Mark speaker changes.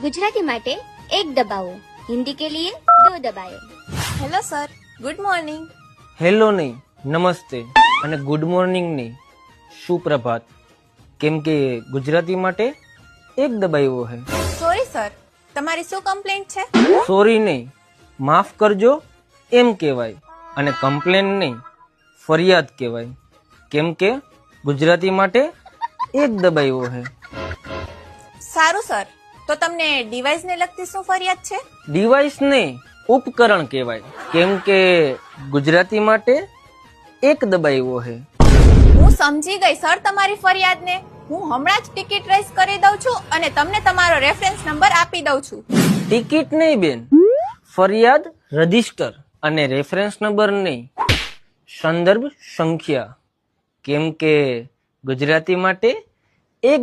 Speaker 1: गुजराती माटे एक दबाओ, हिंदी के लिए 2 दबाएं।
Speaker 2: Hello sir, good morning.
Speaker 3: Hello નહીં, નમસ્તે અને ગુડ મોર્નિંગ નહીં, સુપ્રભાત. કેમ કે ગુજરાતી માટે એક દબાવ્યો હે.
Speaker 2: સોરી સર, તમારી શું કમ્પ્લેન્ટ છે?
Speaker 3: સોરી નહીં, માફ કરજો એમ કહેવાય, અને કમ્પ્લેન નહીં, ફરિયાદ કહેવાય. કેમ કે ગુજરાતી માટે એક દબાવ્યો હે.
Speaker 2: સારું સર, તો તમને ડિવાઇસને લગતી શું ફરિયાદ છે?
Speaker 3: ડિવાઇસ નહીં, ઉપકરણ કહેવાય. કેમ કે ગુજરાતી માટે એક દબાવ્યો હે.
Speaker 2: હું સમજી ગઈ સર તમારી ફરિયાદને. હું હમણાં જ ટિકિટ રેસ કરી દઉં છું અને તમને તમારો રેફરન્સ નંબર આપી દઉં છું.
Speaker 3: ટિકિટ નહીં બેન, ફરિયાદ રજિસ્ટર, અને રેફરન્સ નંબર નહીં, સંદર્ભ સંખ્યા. કેમ કે ગુજરાતી માટે એક